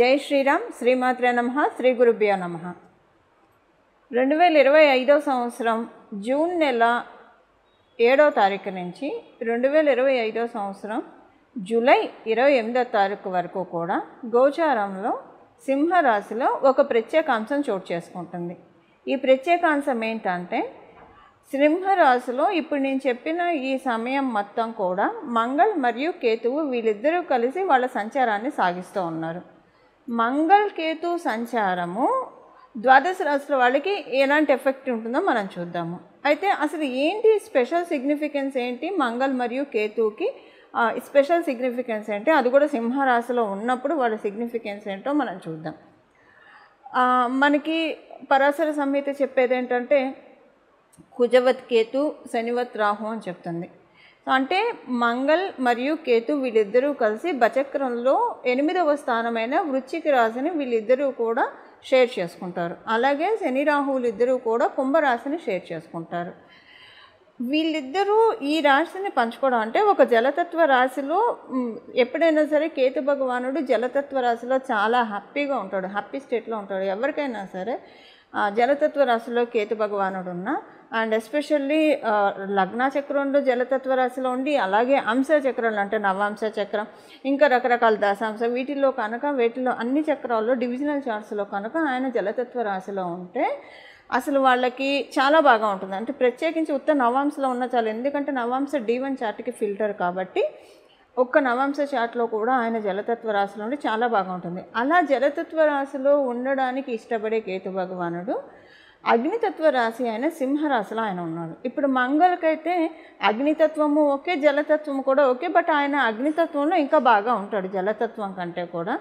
జై శ్రీరామ్. శ్రీమాత్రే నమః. శ్రీ గురుభ్యో నమః. 2025 సంవత్సరం జూన్ నెల 7వ తారీఖు నుంచి 2025 సంవత్సరం జూలై 28వ తారీఖు వరకు కూడా గోచారంలో సింహరాశిలో ఒక ప్రత్యేకాంశం చోటు చేసుకుంటుంది. ఈ ప్రత్యేకాంశం ఏంటంటే, సింహరాశిలో ఇప్పుడు నేను చెప్పిన ఈ సమయం మొత్తం కూడా మంగళ్ మరియు కేతువు వీళ్ళిద్దరూ కలిసి వాళ్ళ సంచారాన్ని సాగిస్తూ ఉన్నారు. మంగళ్ కేతు సంచారము ద్వాదశ రాశుల వాళ్ళకి ఎలాంటి ఎఫెక్ట్ ఉంటుందో మనం చూద్దాము. అయితే అసలు ఏంటి స్పెషల్ సిగ్నిఫికెన్స్ ఏంటి, మంగళ్ మరియు కేతువుకి స్పెషల్ సిగ్నిఫికెన్స్ ఏంటి, అది కూడా సింహరాశిలో ఉన్నప్పుడు వాళ్ళ సిగ్నిఫికెన్స్ ఏంటో మనం చూద్దాం. మనకి పరాశర సంహిత చెప్పేది ఏంటంటే, కుజవత్ కేతు శనివత్ రాహు అని చెప్తుంది. అంటే మంగళ్ మరియు కేతు వీళ్ళిద్దరూ కలిసి బచక్రంలో 8వ స్థానమైన వృశ్చిక రాశిని వీళ్ళిద్దరూ కూడా షేర్ చేసుకుంటారు. అలాగే శని రాహువులు ఇద్దరూ కూడా కుంభరాశిని షేర్ చేసుకుంటారు. వీళ్ళిద్దరూ ఈ రాశిని పంచుకోవడం అంటే, ఒక జలతత్వ రాశిలో ఎప్పుడైనా సరే కేతు భగవానుడు జలతత్వ రాశిలో చాలా హ్యాపీగా ఉంటాడు, హ్యాపీ స్టేట్లో ఉంటాడు. ఎవరికైనా సరే జలతత్వ రాశిలో కేతు భగవానుడు ఉన్నా, అండ్ ఎస్పెషల్లీ లగ్న చక్రంలో జలతత్వ రాశిలో ఉండి, అలాగే అంశ చక్రాలు అంటే నవాంశ చక్రం, ఇంకా రకరకాల దశాంశ, వీటిలో అన్ని చక్రాల్లో డివిజనల్ చార్ట్స్లో కనుక ఆయన జలతత్వ రాశిలో ఉంటే అసలు వాళ్ళకి చాలా బాగా ఉంటుంది. అంటే ప్రత్యేకించి ఉత్త నవాంశలో ఉన్న చాలు, ఎందుకంటే నవాంశ D1 చార్ట్కి ఫిల్టర్ కాబట్టి ఒక్క నవాంశ చార్ట్లో కూడా ఆయన జలతత్వ రాశిలో ఉండి చాలా బాగా ఉంటుంది. అలా జలతత్వ రాశిలో ఉండడానికి ఇష్టపడే కేతు భగవానుడు అగ్నితత్వ రాశి అయిన సింహరాశిలో ఆయన ఉన్నాడు. ఇప్పుడు మంగళకైతే అగ్నితత్వము ఓకే, జలతత్వము కూడా ఓకే, బట్ ఆయన అగ్నితత్వంలో ఇంకా బాగా ఉంటాడు జలతత్వం కంటే కూడా.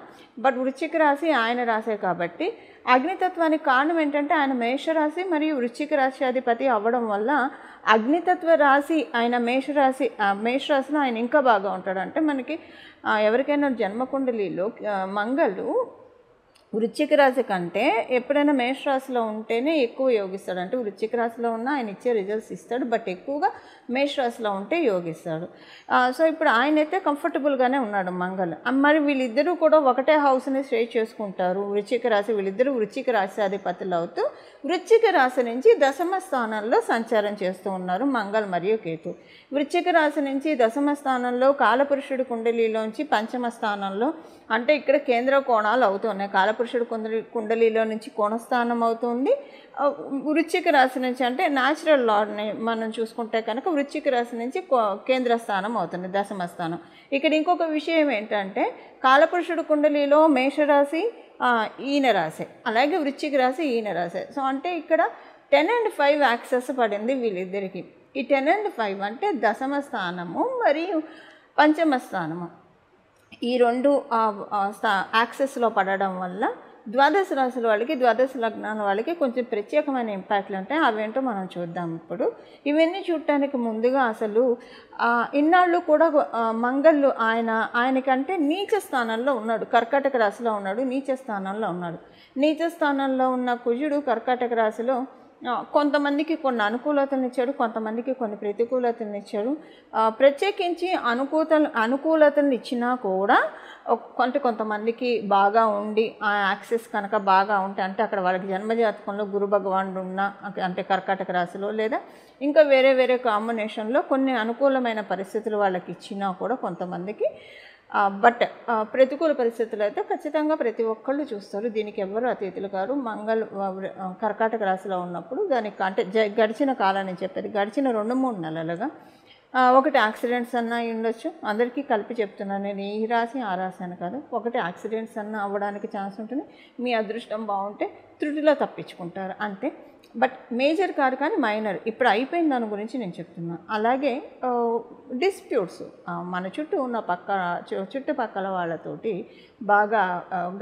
బట్ వృశ్చిక రాశి ఆయన రాశే కాబట్టి అగ్నితత్వానికి కారణం ఏంటంటే, ఆయన మేషరాశి మరియు వృశ్చిక రాశి అధిపతి అవ్వడం వల్ల అగ్నితత్వ రాశి ఆయన మేషరాశిలో ఆయన ఇంకా బాగా ఉంటాడు. అంటే మనకి ఎవరికైనా జన్మకుండలిలో మంగళు వృశ్చిక రాశి కంటే ఎప్పుడైనా మేషరాశిలో ఉంటేనే ఎక్కువ యోగిస్తాడు. అంటే వృశ్చిక రాశిలో ఉన్న ఆయన ఇచ్చే రిజల్ట్స్ ఇస్తాడు, బట్ ఎక్కువగా మేషరాశిలో ఉంటే యోగిస్తాడు. సో ఇప్పుడు ఆయన అయితే కంఫర్టబుల్గానే ఉన్నాడు మంగళ్. మరి వీళ్ళిద్దరూ కూడా ఒకటే హౌస్ని స్టే చేసుకుంటారు. వృశ్చిక రాశి వీళ్ళిద్దరూ వృశ్చిక రాశి అధిపతులు అవుతూ వృశ్చిక రాశి నుంచి దశమ స్థానంలో సంచారం చేస్తూ ఉన్నారు మంగళ్ మరియు కేతు. వృశ్చిక రాశి నుంచి దశమ స్థానంలో కాలపురుషుడి కుండలిలోంచి పంచమ స్థానంలో, అంటే ఇక్కడ కేంద్ర కోణాలు అవుతున్నాయి. కాలపురుషుడు కుండలిలో నుంచి కోణస్థానం అవుతుంది. వృశ్చిక రాశి నుంచి అంటే న్యాచురల్ లాని మనం చూసుకుంటే కనుక వృశ్చిక రాశి నుంచి కేంద్ర స్థానం అవుతుంది, దశమ స్థానం. ఇక్కడ ఇంకొక విషయం ఏంటంటే, కాలపురుషుడు కుండలిలో మేషరాశి ఈయన రాశి, అలాగే వృశ్చిక రాశి ఈయన రాశి. సో అంటే ఇక్కడ 10 and 5 యాక్సెస్ పడింది వీళ్ళిద్దరికి. ఈ 10 and 5 అంటే దశమ స్థానము మరియు పంచమ స్థానము, ఈ రెండు యాక్సెస్లో పడడం వల్ల ద్వాదశ రాశుల వాళ్ళకి, ద్వాదశ లగ్నాల వాళ్ళకి కొంచెం ప్రత్యేకమైన ఇంపాక్ట్లు ఉంటాయి. అవేంటో మనం చూద్దాం ఇప్పుడు. ఇవన్నీ చూడటానికి ముందుగా అసలు ఇన్నాళ్ళు కూడా మంగళ్ ఆయనకంటే నీచ స్థానంలో ఉన్నాడు, కర్కాటక రాశిలో ఉన్నాడు, నీచ స్థానంలో ఉన్నాడు. నీచ స్థానంలో ఉన్న కుజుడు కర్కాటక రాశిలో కొంతమందికి కొన్ని అనుకూలతలను ఇచ్చాడు, కొంతమందికి కొన్ని ప్రతికూలతలను ఇచ్చాడు. ప్రత్యేకించి అనుకూలతలను ఇచ్చినా కూడా కొంతమందికి బాగా ఉండి ఆ యాక్సెస్ కనుక బాగా ఉంటే, అంటే అక్కడ వాళ్ళకి జన్మజాతకంలో గురు భగవానుడు ఉన్న, అంటే కర్కాటక రాశిలో లేదా ఇంకా వేరే కాంబినేషన్లో కొన్ని అనుకూలమైన పరిస్థితులు వాళ్ళకి ఇచ్చినా కూడా కొంతమందికి, బట్ ప్రతికూల పరిస్థితులు అయితే ఖచ్చితంగా ప్రతి ఒక్కళ్ళు చూస్తారు. దీనికి ఎవరు అతిథులు కారు. మంగళ్ కర్కాటక రాశిలో ఉన్నప్పుడు దానికి అంటే గడిచిన కాలాన్ని చెప్పేది, గడిచిన 2-3 నెలలుగా ఒకటి యాక్సిడెంట్స్ అన్నా ఉండొచ్చు. అందరికీ కలిపి చెప్తున్నాను నేను, ఈ రాశి ఆ రాశి అని కాదు. ఒకటి యాక్సిడెంట్స్ అన్నా అవ్వడానికి ఛాన్స్ ఉంటుంది. మీ అదృష్టం బాగుంటే త్రుటిలో తప్పించుకుంటారు అంతే, బట్ మేజర్ కాదు, కానీ మైనర్. ఇప్పుడు అయిపోయిన దాని గురించి నేను చెప్తున్నాను. అలాగే డిస్ప్యూట్స్ మన చుట్టూ ఉన్న చుట్టుపక్కల వాళ్ళతోటి బాగా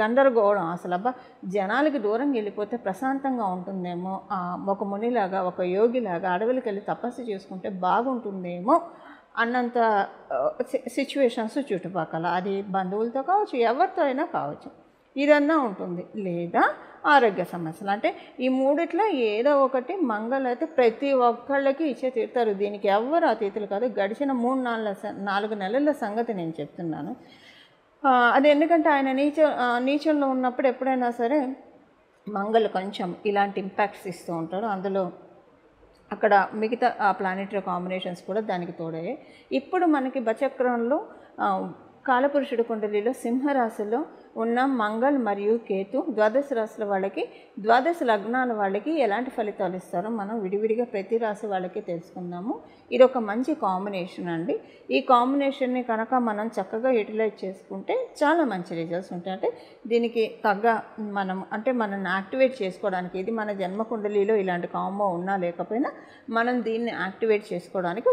గందరగోళం. అసలు జనాలకి దూరం వెళ్ళిపోతే ప్రశాంతంగా ఉంటుందేమో, ఒక మునిలాగా ఒక యోగిలాగా అడవులకి వెళ్ళి తపస్సు చేసుకుంటే బాగుంటుందేమో అన్నంత సిచ్యువేషన్స్ చుట్టుపక్కల, అది బంధువులతో కావచ్చు, ఎవరితో అయినా కావచ్చు, ఇదన్నా ఉంటుంది. లేదా ఆరోగ్య సమస్యలు, అంటే ఈ మూడిట్లో ఏదో ఒకటి మంగళ అయితే ప్రతి ఒక్కళ్ళకి ఇచ్చే తీరుతారు. దీనికి ఎవరు అతిథులు కాదు. గడిచిన 3-4 నెలల సంగతి నేను చెప్తున్నాను. అది ఎందుకంటే ఆయన నీచంలో ఉన్నప్పుడు ఎప్పుడైనా సరే మంగళ కొంచెం ఇలాంటి ఇంపాక్ట్స్ ఇస్తూ ఉంటాడు. అందులో అక్కడ మిగతా ప్లానెటరీ కాంబినేషన్స్ కూడా దానికి తోడయ్యాయి. ఇప్పుడు మనకి బచక్రంలో కాలపురుషుడు కుండలిలో సింహరాశిలో ఉన్న మంగళ్ మరియు కేతు ద్వాదశ రాశుల వాళ్ళకి, ద్వాదశ లగ్నాల వాళ్ళకి ఎలాంటి ఫలితాలు ఇస్తారో మనం విడివిడిగా ప్రతి రాశి వాళ్ళకి తెలుసుకుందాము. ఇది ఒక మంచి కాంబినేషన్ అండి. ఈ కాంబినేషన్ని కనుక మనం చక్కగా యూటిలైజ్ చేసుకుంటే చాలా మంచి రిజల్ట్స్ ఉంటాయి. అంటే దీనికి తగ్గ మనల్ని యాక్టివేట్ చేసుకోవడానికి, ఇది మన జన్మ కుండలిలో ఇలాంటి కాంబో ఉన్నా లేకపోయినా మనం దీన్ని యాక్టివేట్ చేసుకోవడానికి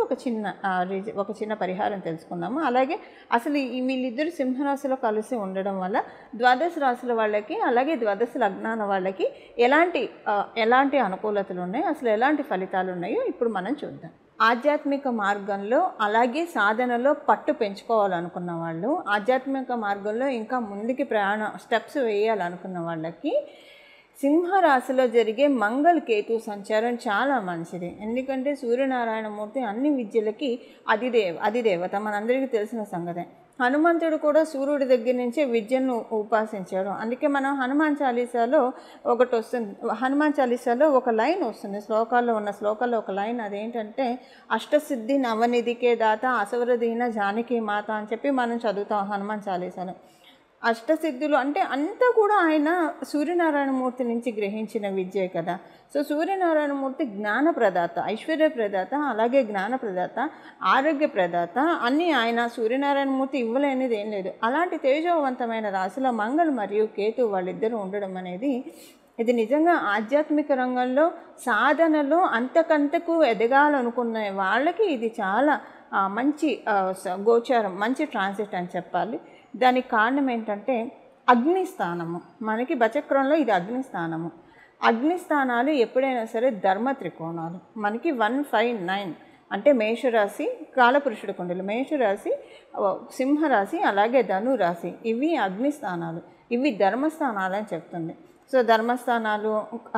ఒక చిన్న పరిహారం తెలుసుకుందాము. అలాగే అసలు వీళ్ళిద్దరు సింహరాశిలో కలిసి ఉండడం వల్ల ద్వాదశ రాశుల వాళ్ళకి, అలాగే ద్వాదశ లగ్నాల వాళ్ళకి ఎలాంటి అనుకూలతలు ఉన్నాయి, అసలు ఎలాంటి ఫలితాలు ఉన్నాయో ఇప్పుడు మనం చూద్దాం. ఆధ్యాత్మిక మార్గంలో అలాగే సాధనలో పట్టు పెంచుకోవాలనుకున్న వాళ్ళు, ఆధ్యాత్మిక మార్గంలో ఇంకా ముందుకి స్టెప్స్ వేయాలనుకున్న వాళ్ళకి సింహరాశిలో జరిగే మంగళ కేతు సంచారం చాలా మంచిది. ఎందుకంటే సూర్యనారాయణమూర్తి అన్ని విద్యలకి అధిదేవత, మనందరికీ తెలిసిన సంగతే. హనుమంతుడు కూడా సూర్యుడి దగ్గర నుంచే విద్యను ఉపాసించాడు. అందుకే మనం హనుమాన్ చాలీసాలో హనుమాన్ చాలీసాలో ఒక లైన్ వస్తుంది, శ్లోకాల్లో ఒక లైన్, అదేంటంటే అష్టసిద్ధి నవనిధికే దాత అసవరదీన జానకి మాత అని చెప్పి మనం చదువుతాం హనుమాన్ చాలీసాలో. అష్టసిద్ధులు అంటే అంతా కూడా ఆయన సూర్యనారాయణమూర్తి నుంచి గ్రహించిన విద్యే కదా. సో సూర్యనారాయణమూర్తి జ్ఞానప్రదాత, ఐశ్వర్యప్రదాత, అలాగే జ్ఞానప్రదాత, ఆరోగ్యప్రదాత, అన్నీ ఆయన సూర్యనారాయణమూర్తి ఇవ్వలేనిది ఏం లేదు. అలాంటి తేజోవంతమైన రాశిలో మంగళ మరియు కేతు వాళ్ళిద్దరూ ఉండడం అనేది ఇది నిజంగా ఆధ్యాత్మిక రంగంలో సాధనలో అంతకంతకు ఎదగాలనుకున్న వాళ్ళకి ఇది చాలా మంచి గోచారం, మంచి ట్రాన్సిట్ అని చెప్పాలి. దానికి కారణం ఏంటంటే అగ్నిస్థానము. మనకి బచక్రంలో ఇది అగ్నిస్థానము. అగ్నిస్థానాలు ఎప్పుడైనా సరే ధర్మ త్రికోణాలు. మనకి 159 అంటే మేషరాశి, కాలపురుషుడు కుండలి, మేషరాశి, సింహరాశి, అలాగే ధనురాశి, ఇవి అగ్నిస్థానాలు, ఇవి ధర్మస్థానాలు అని చెప్తుంది. సో ధర్మస్థానాలు,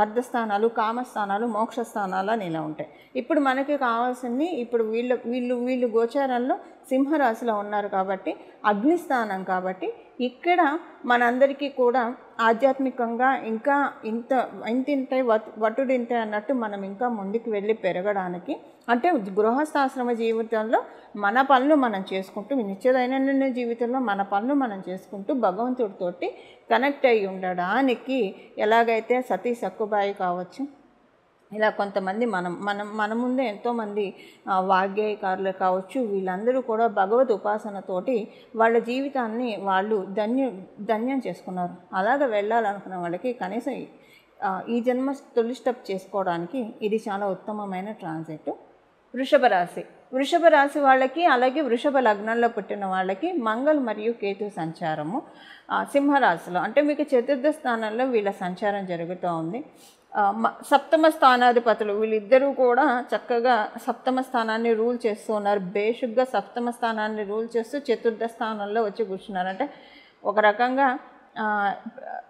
అర్ధస్థానాలు, కామస్థానాలు, మోక్షస్థానాలు అని ఇలా ఉంటాయి. ఇప్పుడు మనకి కావాల్సింది, ఇప్పుడు వీళ్ళు గోచారంలో సింహరాశిలో ఉన్నారు కాబట్టి అగ్నిస్థానం, కాబట్టి ఇక్కడ మనందరికీ కూడా ఆధ్యాత్మికంగా ఇంకా ఇంతింతే వటుడింతే అన్నట్టు మనం ఇంకా ముందుకు వెళ్ళి పెరగడానికి, అంటే గృహస్థాశ్రమ జీవితంలో మన పనులు మనం చేసుకుంటూ, నిత్య దైనందిన జీవితంలో మన పనులు మనం చేసుకుంటూ భగవంతుడితోటి కనెక్ట్ అయ్యి ఉండడానికి, ఎలాగైతే సతీ సక్కుబాయి కావచ్చు, ఇలా కొంతమంది మన ముందే ఎంతోమంది వాగ్గేయకారులు కావచ్చు, వీళ్ళందరూ కూడా భగవద్ ఉపాసనతోటి వాళ్ళ జీవితాన్ని వాళ్ళు ధన్యం చేసుకున్నారు. అలాగ వెళ్ళాలనుకున్న వాళ్ళకి కనీసం ఈ జన్మ తొలి స్టెప్ చేసుకోవడానికి ఇది చాలా ఉత్తమమైన ట్రాన్సిట్. వృషభ రాశి వాళ్ళకి, అలాగే వృషభ లగ్నంలో పుట్టిన వాళ్ళకి మంగళ మరియు కేతు సంచారము సింహరాశిలో, అంటే మీకు చతుర్థ స్థానంలో వీళ్ళ సంచారం జరుగుతూ ఉంది. సప్తమ స్థానాధిపతులు వీళ్ళిద్దరూ కూడా చక్కగా సప్తమ స్థానాన్ని రూల్ చేస్తూ ఉన్నారు. బేసిక్గా సప్తమ స్థానాన్ని రూల్ చేస్తూ చతుర్థ స్థానంలో వచ్చి కూర్చున్నారు. అంటే ఒక రకంగా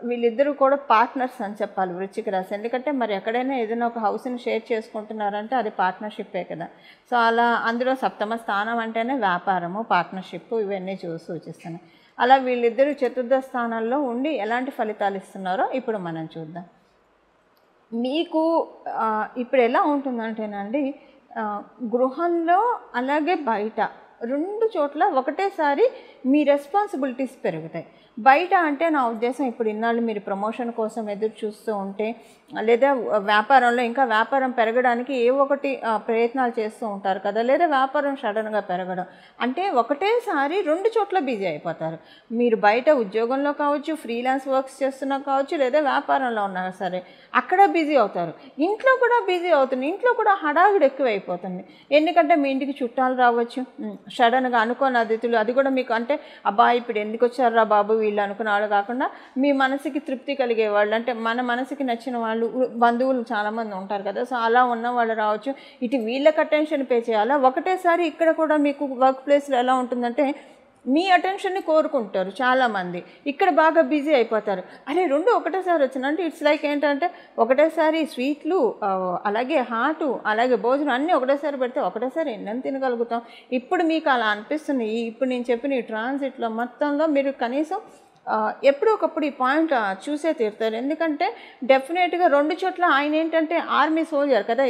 వీళ్ళిద్దరూ కూడా పార్ట్నర్స్ అని చెప్పాలి వృశ్చిక రాశి. ఎందుకంటే మరి ఎక్కడైనా ఏదైనా ఒక హౌస్ని షేర్ చేసుకుంటున్నారంటే అది పార్ట్నర్షిప్పే కదా. సో అలా అందులో సప్తమ స్థానం అంటేనే వ్యాపారము, పార్ట్నర్షిప్, ఇవన్నీ సూచిస్తున్నాయి. అలా వీళ్ళిద్దరూ చతుర్థ స్థానంలో ఉండి ఎలాంటి ఫలితాలు ఇస్తున్నారో ఇప్పుడు మనం చూద్దాం. మీకు ఇప్పుడు ఎలా ఉంటుందంటేనండి, గృహంలో అలాగే బయట రెండు చోట్ల ఒకటేసారి మీ రెస్పాన్సిబిలిటీస్ పెరుగుతాయి. బయట అంటే నా ఉద్దేశం, ఇప్పుడు ఇన్నాళ్ళు మీరు ప్రమోషన్ కోసం ఎదురు చూస్తూ ఉంటే, లేదా వ్యాపారంలో ఇంకా వ్యాపారం పెరగడానికి ఒకటి ప్రయత్నాలు చేస్తూ ఉంటారు కదా, లేదా వ్యాపారం సడన్గా పెరగడం, అంటే ఒకటేసారి రెండు చోట్ల బిజీ అయిపోతారు. మీరు బయట ఉద్యోగంలో కావచ్చు, ఫ్రీలాన్స్ వర్క్స్ చేస్తున్నా కావచ్చు, లేదా వ్యాపారంలో ఉన్నా సరే అక్కడ బిజీ అవుతారు. ఇంట్లో కూడా బిజీ అవుతుంది, ఇంట్లో కూడా హడావిడి ఎక్కువైపోతుంది. ఎందుకంటే మీ ఇంటికి చుట్టాలు రావచ్చు, సడన్గా అనుకోని అతిథులు, అది కూడా మీకు అంటే అబ్బా ఇప్పుడు ఎందుకు వచ్చారా బాబు వీళ్ళు అనుకున్న వాళ్ళు కాకుండా మీ మనసుకి తృప్తి కలిగే వాళ్ళు, అంటే మన మనసుకి నచ్చిన వాళ్ళు, బంధువులు చాలామంది ఉంటారు కదా. సో అలా ఉన్న వాళ్ళు రావచ్చు. ఇటు వీళ్ళకి అటెన్షన్ పే చేయాలా, ఒకటేసారి ఇక్కడ కూడా మీకు వర్క్ ప్లేస్లో ఎలా ఉంటుందంటే మీ అటెన్షన్ని కోరుకుంటారు చాలామంది. ఇక్కడ బాగా బిజీ అయిపోతారు. అరే 2 ఒకటేసారి వచ్చిందంటే ఇట్స్ లైక్ ఏంటంటే ఒకటేసారి స్వీట్లు, అలాగే హాటు, అలాగే భోజనం అన్నీ ఒకటేసారి పెడితే ఒకటేసారి ఎన్నెన్ని తినగలుగుతాం? ఇప్పుడు మీకు అలా అనిపిస్తుంది. ఇప్పుడు నేను చెప్పిన ఈ ట్రాన్సిట్లో మొత్తంలో మీరు కనీసం ఎప్పుడో ఒకప్పుడు ఈ పాయింట్ చూసే తీరుతారు. ఎందుకంటే డెఫినెట్గా 2 చోట్ల ఆయన ఏంటంటే ఆర్మీ సోల్జర్ కదా,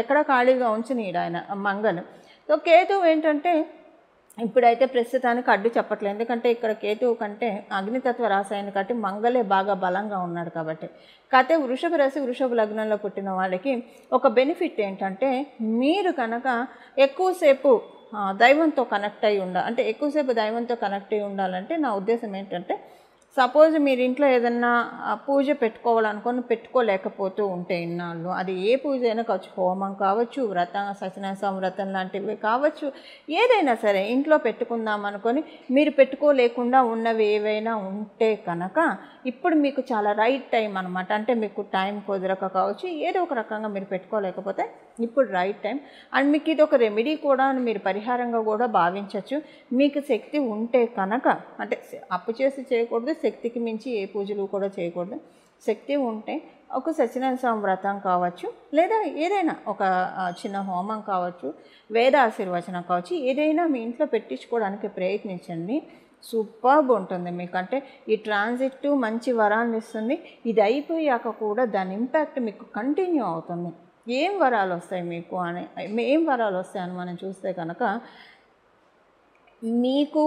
ఎక్కడ ఖాళీగా ఉంచనీయడు ఆయన మంగళం. సో కేతువు ఏంటంటే ఇప్పుడైతే ప్రస్తుతానికి అడ్డు చెప్పట్లేదు. ఎందుకంటే ఇక్కడ కేతువు కంటే అగ్నితత్వ రాశి అయిన కాబట్టి మంగళే బాగా బలంగా ఉన్నాడు కాబట్టి. కాకపోతే వృషభ రాశి వృషభ లగ్నంలో పుట్టిన వాళ్ళకి ఒక బెనిఫిట్ ఏంటంటే మీరు కనుక ఎక్కువసేపు దైవంతో కనెక్ట్ అయి అంటే ఎక్కువసేపు దైవంతో కనెక్ట్ అయి ఉండాలంటే నా ఉద్దేశం ఏంటంటే, సపోజ్ మీరు ఇంట్లో ఏదన్నా పూజ పెట్టుకోవాలనుకొని పెట్టుకోలేకపోతూ ఉంటే ఇన్నాళ్ళు, అది ఏ పూజ అయినా కావచ్చు, హోమం కావచ్చు, వ్రతం, సత్యనారాయణ వ్రతం లాంటివి కావచ్చు, ఏదైనా సరే ఇంట్లో పెట్టుకుందాం అనుకొని మీరు పెట్టుకోలేకుండా ఉన్నవి ఏవైనా ఉంటే కనుక ఇప్పుడు మీకు చాలా రైట్ టైం అనమాట. అంటే మీకు టైం కుదరక కావచ్చు, ఏదో ఒక రకంగా మీరు పెట్టుకోలేకపోతే ఇప్పుడు రైట్ టైం. అండ్ మీకు ఇది ఒక రెమెడీ కూడా మీరు పరిహారంగా కూడా భావించవచ్చు. మీకు శక్తి ఉంటే కనుక, అంటే అప్పు చేసి చేయకూడదు, శక్తికి మించి ఏ పూజలు కూడా చేయకూడదు. శక్తి ఉంటే ఒక సత్యనారాయణ స్వామి వ్రతం కావచ్చు, లేదా ఏదైనా ఒక చిన్న హోమం కావచ్చు, వేద ఆశీర్వచనం కావచ్చు, ఏదైనా మీ ఇంట్లో పెట్టించుకోవడానికి ప్రయత్నించండి. సూపర్బ్ ఉంటుంది మీకు. అంటే ఈ ట్రాన్సిట్ మంచి వరాన్ని ఇస్తుంది. ఇది అయిపోయాక కూడా దాని ఇంపాక్ట్ మీకు కంటిన్యూ అవుతుంది. ఏం వరాలు వస్తాయి మీకు అని, ఏం వరాలు వస్తాయని మనం చూస్తే కనుక మీకు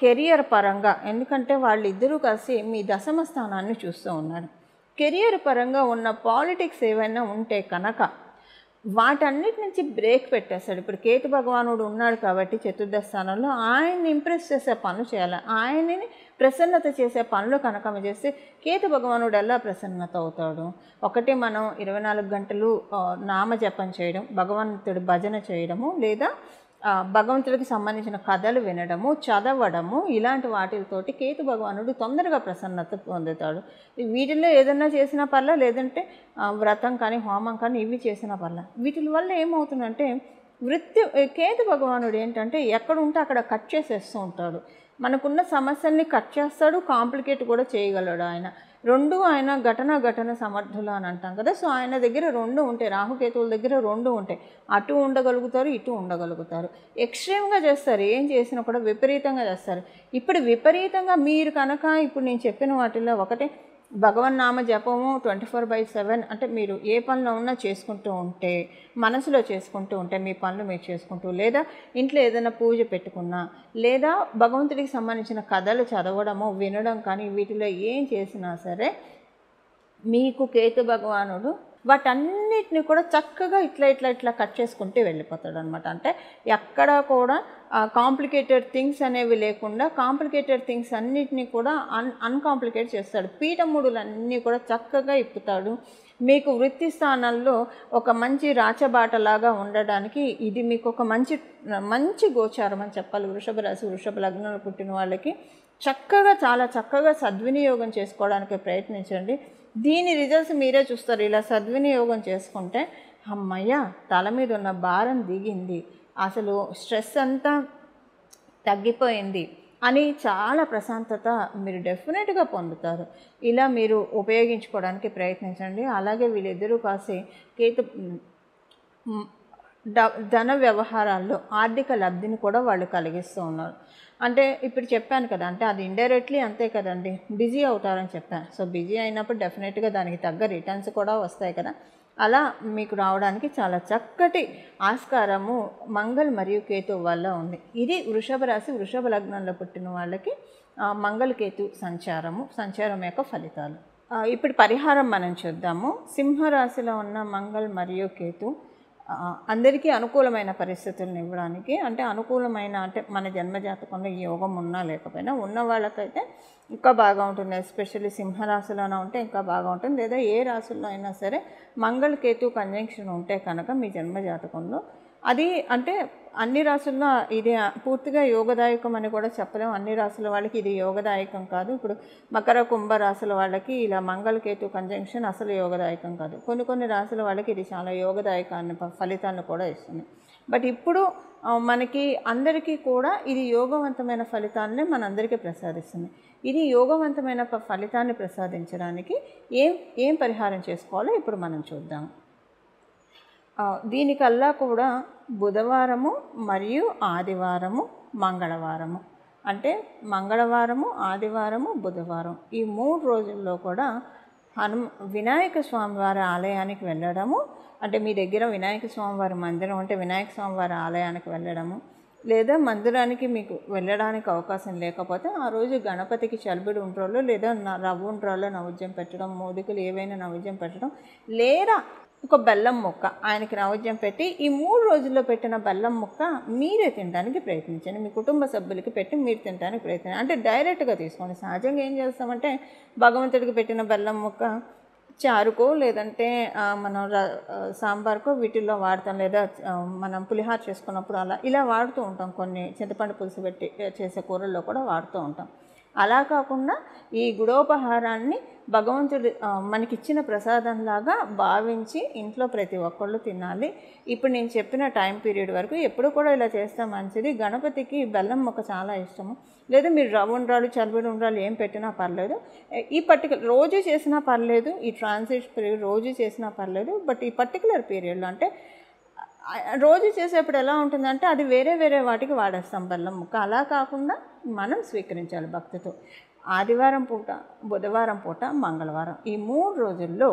కెరియర్ పరంగా, ఎందుకంటే వాళ్ళిద్దరూ కలిసి మీ దశమ స్థానాన్ని చూస్తూ ఉన్నారు. కెరియర్ పరంగా ఉన్న పాలిటిక్స్ ఏవైనా ఉంటే కనుక వాటన్నిటి నుంచి బ్రేక్ పెట్టేస్తాడు. ఇప్పుడు కేతు భగవానుడు ఉన్నాడు కాబట్టి చతుర్థ స్థానంలో ఆయన్ని ఇంప్రెస్ చేసే పనులు చేయాలి, ఆయనని ప్రసన్నత చేసే పనులు కనుక చేస్తే కేతు భగవానుడు ఎలా ప్రసన్నత అవుతాడు? ఒకటి మనం 24 గంటలు నామజపం చేయడం, భగవంతుడి భజన చేయడము, లేదా భగవంతుడికి సంబంధించిన కథలు వినడము, చదవడము, ఇలాంటి వాటితోటి కేతు భగవానుడు తొందరగా ప్రసన్నత పొందుతాడు. వీటిల్లో ఏదన్నా చేసినా పర్లా, లేదంటే వ్రతం కానీ హోమం కానీ ఇవి చేసినా పర్లా. వీటి వల్ల ఏమవుతుందంటే కేతు భగవానుడు ఏంటంటే ఎక్కడ ఉంటే అక్కడ కట్ చేసేస్తూ ఉంటాడు. మనకున్న సమస్యల్ని కట్ చేస్తాడు, కాంప్లికేట్ కూడా చేయగలడు ఆయన. ఆయన ఘటన సమర్థులు అని అంటాం కదా. సో ఆయన దగ్గర 2 ఉంటాయి, రాహుకేతువుల దగ్గర 2 ఉంటాయి. అటు ఉండగలుగుతారు, ఇటు ఉండగలుగుతారు. ఎక్స్ట్రీమ్గా చేస్తారు, ఏం చేసినా కూడా విపరీతంగా చేస్తారు. ఇప్పుడు విపరీతంగా మీరు కనుక ఇప్పుడు నేను చెప్పిన వాటిల్లో ఒకటే భగవన్నామ జపము 24/7, అంటే మీరు ఏ పనిలో ఉన్నా చేసుకుంటూ ఉంటే, మనసులో చేసుకుంటూ ఉంటే మీ పనులు మీరు చేసుకుంటూ, లేదా ఇంట్లో ఏదైనా పూజ పెట్టుకున్నా, లేదా భగవంతుడికి సంబంధించిన కథలు చదవడము, వినడం కానీ వీటిలో ఏం చేసినా సరే మీకు కేతు భగవానుడు వాటన్నిటిని కూడా చక్కగా ఇట్లా కట్ చేసుకుంటూ వెళ్ళిపోతాడు అనమాట. అంటే ఎక్కడా కూడా కాంప్లికేటెడ్ థింగ్స్ అనేవి లేకుండా కాంప్లికేటెడ్ థింగ్స్ అన్నిటినీ కూడా అన్కాంప్లికేట్ చేస్తాడు. పీఠముడులన్నీ కూడా చక్కగా ఇప్పుతాడు. మీకు వృత్తి స్థానాల్లో ఒక మంచి రాచబాటలాగా ఉండడానికి ఇది మీకు ఒక మంచి గోచారం అని చెప్పాలి. వృషభ రాశి వృషభ లగ్నంలో పుట్టిన వాళ్ళకి చాలా చక్కగా సద్వినియోగం చేసుకోవడానికి ప్రయత్నించండి. దీని రిజల్ట్స్ మీరే చూస్తారు. ఇలా సద్వినియోగం చేసుకుంటే అమ్మయ్య తల మీద ఉన్న భారం దిగింది, అసలు స్ట్రెస్ అంతా తగ్గిపోయింది అని చాలా ప్రశాంతత మీరు డెఫినెట్గా పొందుతారు. ఇలా మీరు ఉపయోగించుకోవడానికి ప్రయత్నించండి. అలాగే వీళ్ళిద్దరూ కాసి కేతు ధన వ్యవహారాల్లో ఆర్థిక లబ్ధిని కూడా వాళ్ళు కలిగిస్తూ ఉన్నారు. అంటే ఇప్పుడు చెప్పాను కదా, అంటే అది ఇండైరెక్ట్లీ అంతే కదండి, బిజీ అవుతారని చెప్పాను. సో బిజీ అయినప్పుడు డెఫినెట్గా దానికి తగ్గ రిటర్న్స్ కూడా వస్తాయి కదా. అలా మీకు రావడానికి చాలా చక్కటి ఆస్కారము మంగళ్ మరియు కేతు వల్ల ఉంది. ఇది వృషభ రాశి వృషభ లగ్నంలో పుట్టిన వాళ్ళకి మంగళకేతు సంచారం యొక్క ఫలితాలు. ఇప్పుడు పరిహారం మనం చూద్దాము. సింహరాశిలో ఉన్న మంగళ్ మరియు కేతు అందరికీ అనుకూలమైన పరిస్థితులను ఇవ్వడానికి, అంటే అనుకూలమైన అంటే మన జన్మజాతకంలో ఈ యోగం ఉన్నా లేకపోయినా ఉన్న వాళ్ళకైతే ఇంకా బాగా ఉంటుంది. ఎస్పెషల్లీ సింహరాశిలోనే ఉంటే ఇంకా బాగా ఉంటుంది, లేదా ఏ రాశుల్లో అయినా సరే మంగళకేతు కంజంక్షన్ ఉంటే కనుక మీ జన్మజాతకంలో అది అంటే అన్ని రాసుల్లో ఇది పూర్తిగా యోగదాయకం అని కూడా చెప్పలేము. అన్ని రాసుల వాళ్ళకి ఇది యోగదాయకం కాదు. ఇప్పుడు మకర కుంభ రాసుల వాళ్ళకి ఇలా మంగళకేతు కంజంక్షన్ అసలు యోగదాయకం కాదు. కొన్ని రాసుల వాళ్ళకి ఇది చాలా యోగదాయకాన్ని ఫలితాలను కూడా ఇస్తుంది. బట్ ఇప్పుడు మనకి అందరికీ కూడా ఇది యోగవంతమైన ఫలితాన్ని మనందరికీ ప్రసాదిస్తుంది. ఇది యోగవంతమైన ఫలితాన్ని ప్రసాదించడానికి ఏం పరిహారం చేసుకోవాలో ఇప్పుడు మనం చూద్దాం. దీనికల్లా కూడా బుధవారము మరియు ఆదివారము, మంగళవారము, అంటే మంగళవారము, ఆదివారము, బుధవారం ఈ 3 రోజుల్లో కూడా వినాయక స్వామివారి ఆలయానికి వెళ్ళడము, అంటే మీ దగ్గర వినాయక స్వామివారి మందిరం అంటే వినాయక స్వామివారి ఆలయానికి వెళ్ళడము, లేదా మందిరానికి మీకు వెళ్ళడానికి అవకాశం లేకపోతే ఆ రోజు గణపతికి చలిబిడి ఉండ్రాళ్ళు లేదా రవ్వ ఉండ్రాళ్ళు నైవేద్యం పెట్టడం, మోదకులు ఏవైనా నైవేద్యం పెట్టడం, లేదా ఒక బెల్లం ముక్క ఆయనకి నైవేద్యం పెట్టి ఈ 3 రోజుల్లో పెట్టిన బెల్లం ముక్క మీరే తినడానికి ప్రయత్నించండి. మీ కుటుంబ సభ్యులకి పెట్టి మీరు తినడానికి ప్రయత్నించండి. అంటే డైరెక్ట్గా తీసుకోండి. సహజంగా ఏం చేస్తామంటే భగవంతుడికి పెట్టిన బెల్లం ముక్క చారుకో లేదంటే మనం సాంబార్కో వీటిల్లో వాడతాం, లేదా మనం పులిహార చేసుకున్నప్పుడు ఇలా వాడుతూ ఉంటాం. కొన్ని చింతపండు పులుసు పెట్టి చేసే కూరల్లో కూడా వాడుతూ ఉంటాం. అలా కాకుండా ఈ గుడోపహారాన్ని భగవంతుడు మనకిచ్చిన ప్రసాదంలాగా భావించి ఇంట్లో ప్రతి ఒక్కళ్ళు తినాలి. ఇప్పుడు నేను చెప్పిన టైం పీరియడ్ వరకు ఎప్పుడు కూడా ఇలా చేస్తే మంచిది. గణపతికి బెల్లం ముక్క చాలా ఇష్టము. లేదా మీరు రవ్వ ఉండ్రాలు, చలివిడి ఉండ్రాలు ఏం పెట్టినా పర్లేదు. ఈ రోజు చేసినా పర్లేదు, ఈ ట్రాన్సిట్ పీరియడ్ రోజు చేసినా పర్లేదు. బట్ ఈ పర్టికులర్ పీరియడ్లో అంటే రోజు చేసేప్పుడు ఎలా ఉంటుందంటే అది వేరే వాటికి వాడేస్తాం బెల్లం ముక్క. అలా కాకుండా మనం స్వీకరించాలి భక్తితో. ఆదివారం పూట, బుధవారం పూట, మంగళవారం ఈ 3 రోజుల్లో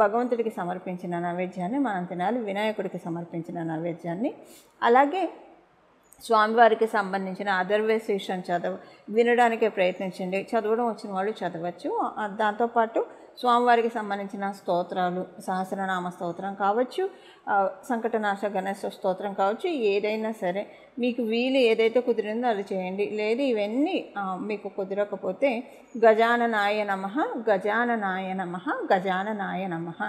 భగవంతుడికి సమర్పించిన నైవేద్యాన్ని మనం తినాలి. వినాయకుడికి సమర్పించిన నైవేద్యాన్ని, అలాగే స్వామివారికి సంబంధించిన అథర్వశీర్షం వినడానికే ప్రయత్నించండి. చదవడం వచ్చిన వాళ్ళు చదవచ్చు. దాంతోపాటు స్వామివారికి సంబంధించిన స్తోత్రాలు, సహస్రనామ స్తోత్రం కావచ్చు, సంకటనాశ గణేశ స్తోత్రం కావచ్చు, ఏదైనా సరే మీకు వీలు ఏదైతే కుదిరిందో అది చేయండి. లేదు ఇవన్నీ మీకు కుదరకపోతే గజాననాయ నమః, గజాననాయ నమః, గజాననాయ నమః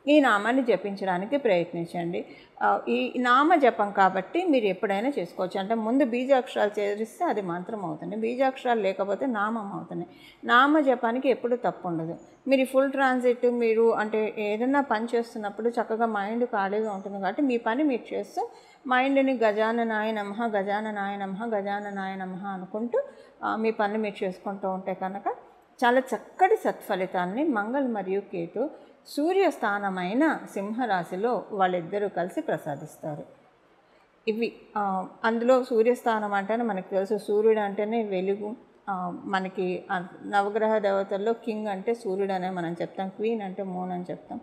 ఈ నామాన్ని జపించడానికి ప్రయత్నించండి. ఈ నామ జపం కాబట్టి మీరు ఎప్పుడైనా చేసుకోవచ్చు. అంటే ముందు బీజాక్షరాలు చేరిస్తే అది మంత్రం అవుతుంది, బీజాక్షరాలు లేకపోతే నామం అవుతుంది. నామ జపానికి ఎప్పుడు తప్పు ఉండదు. మీరు ఫుల్ ట్రాన్సిట్ మీరు అంటే ఏదైనా పని చేస్తున్నప్పుడు చక్కగా మైండ్ ఖాళీగా ఉంటుంది కాబట్టి మీ పని మీరు చేస్తూ మైండ్ని గజాననాయ నమః, గజాననాయ నమః, గజాననాయ నమః అనుకుంటూ మీ పని మీరు చేసుకుంటూ ఉంటే కనుక చాలా చక్కటి సత్ఫలితాన్ని మంగళ మరియు కేతు సూర్యస్థానమైన సింహరాశిలో వాళ్ళిద్దరూ కలిసి ప్రసాదిస్తారు. ఇవి అందులో సూర్యస్థానం అంటేనే మనకు తెలుసు, సూర్యుడు అంటేనే వెలుగు. మనకి నవగ్రహ దేవతల్లో కింగ్ అంటే సూర్యుడు అనే మనం చెప్తాం, క్వీన్ అంటే మూన్ అని చెప్తాం.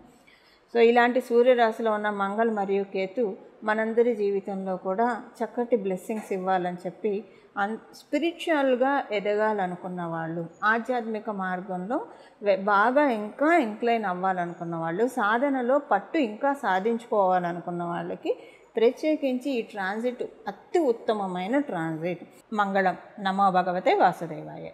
సో ఇలాంటి సూర్యరాశిలో ఉన్న మంగళ మరియు కేతు మనందరి జీవితంలో కూడా చక్కటి బ్లెస్సింగ్స్ ఇవ్వాలని చెప్పి స్పిరిచువల్గా ఎదగాలనుకున్న వాళ్ళు, ఆధ్యాత్మిక మార్గంలో బాగా ఇంకా ఇంక్లైన్ అవ్వాలనుకున్న వాళ్ళు, సాధనలో పట్టు ఇంకా సాధించుకోవాలనుకున్న వాళ్ళకి ప్రత్యేకించి ఈ ట్రాన్సిట్ అతి ఉత్తమమైన ట్రాన్సిట్. మంగళం. నమో భగవతే వాసుదేవాయ.